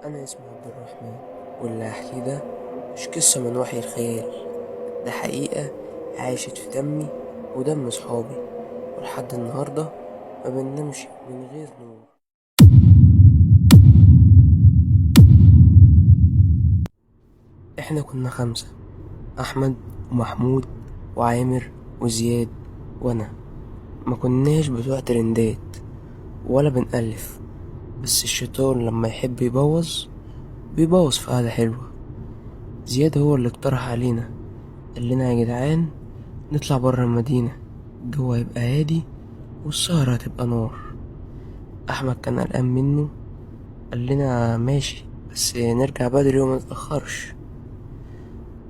أنا اسمي عبد الرحمن، واللي هحكيه ده مش قصة من وحي الخيال. ده حقيقة عاشت في دمي ودم صحابي، ولحد النهاردة ما بننامش من غير نور. احنا كنا 5: أحمد ومحمود وعامر وزياد وأنا. ما كناش بتوع ترندات ولا بنألف، بس الشيطان لما يحب يبوظ بيبوظ في قعدة حلوة. زياد هو اللي اقترح علينا، قال لنا يا جدعان نطلع برا المدينة، الجو هيبقى هادي والسهرة هتبقى نار. أحمد كان قلقان منه، قال لنا ماشي بس نرجع بدري وما نتأخرش.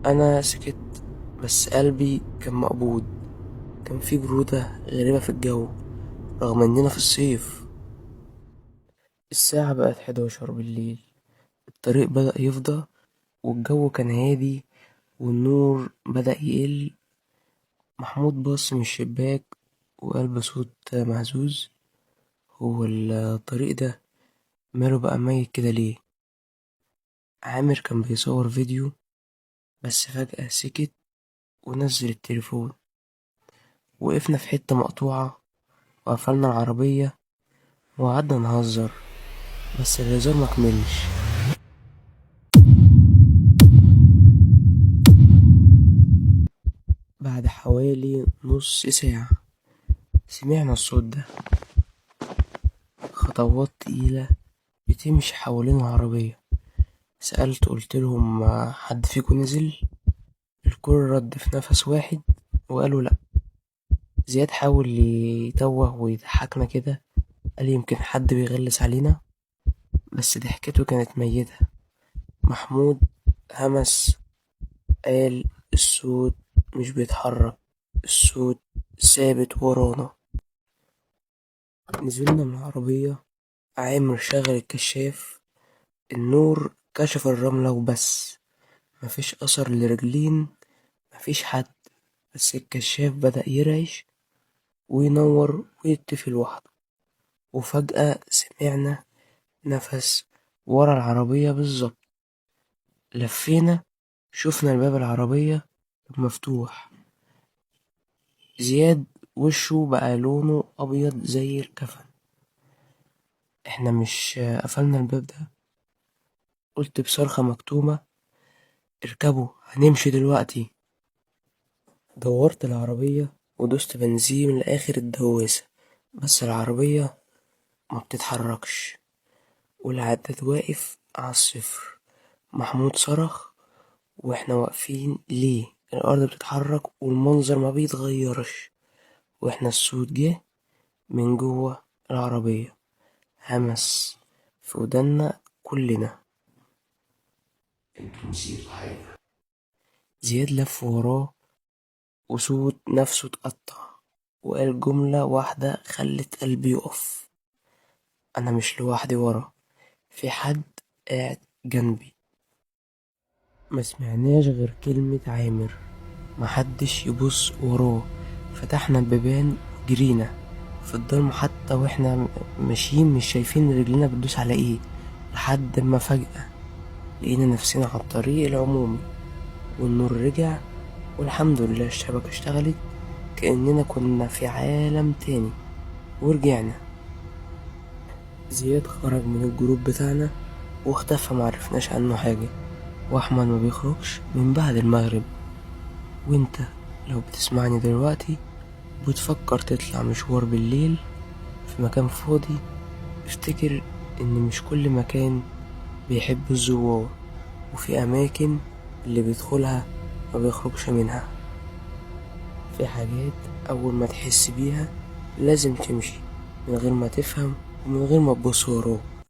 أنا سكت، بس قلبي كان مقبوض. كان في برودة غريبة في الجو رغم إننا في الصيف. الساعة بقت 11 بالليل، الطريق بدأ يفضى والجو كان هادي والنور بدأ يقل. محمود بص من الشباك وقال بصوت مهزوز: هو الطريق ده ماله بقى ميت كده ليه؟ عامر كان بيصور فيديو بس فجأة سكت ونزل التليفون. وقفنا في حتة مقطوعة وقفلنا العربية وقعدنا نهزر، بس الهزار مكملش. بعد حوالي نص ساعة سمعنا الصوت ده، خطوات تقيلة بتمشي حوالين العربية. سألت قلت لهم حد فيكم نزل؟ الكل رد في نفس واحد وقالوا لأ. زياد حاول يتوه ويضحكنا كده، قال يمكن حد بيغلس علينا، بس ضحكته كانت ميتة. محمود همس، قال الصوت مش بيتحرك، الصوت ثابت ورانا. نزلنا من العربية، عامر شغل الكشاف، النور كشف الرملة وبس، مفيش أثر لرجلين، مفيش حد، بس الكشاف بدأ يرعش وينور ويطفي لوحده. وفجأة سمعنا نفس ورا العربية بالظبط. لفينا، شفنا الباب العربية مفتوح. زياد وشه بقى لونه أبيض زي الكفن. احنا مش قفلنا الباب ده؟ قلت بصرخة مكتومة: اركبوا هنمشي دلوقتي. دورت العربية ودوست بنزين لآخر الدواسة، بس العربية ما بتتحركش والعداد واقف على الصفر. محمود صرخ واحنا واقفين: ليه الأرض بتتحرك والمنظر ما بيتغيرش؟ واحنا الصوت جه من جوه العربية، همس في ودنا كلنا. انتوا نسيتوا حاجة. زياد لف وراه وصوت نفسه اتقطع وقال جملة واحدة خلت قلبي يقف: أنا مش لوحدي ورا، في حد قاعد جنبي. ما سمعناش غير كلمة عامر: محدش يبص وراه. فتحنا البيبان وجرينا في الضلمة، حتى واحنا ماشيين مش شايفين رجلنا بتدوس على ايه، لحد ما فجأة لقينا نفسنا على الطريق العمومي والنور رجع والحمد لله الشبكة اشتغلت كأننا كنا في عالم تاني. ورجعنا. زياد خرج من الجروب بتاعنا واختفى، معرفناش عنه حاجة. واحمد ما بيخرجش من بعد المغرب. وانت لو بتسمعني دلوقتي بتفكر تطلع مشوار بالليل في مكان فاضي، افتكر ان مش كل مكان بيحب الزوار، وفي اماكن اللي بيدخلها ما بيخرجش منها. في حاجات اول ما تحس بيها لازم تمشي من غير ما تفهم ومن غير ما تبص وراك.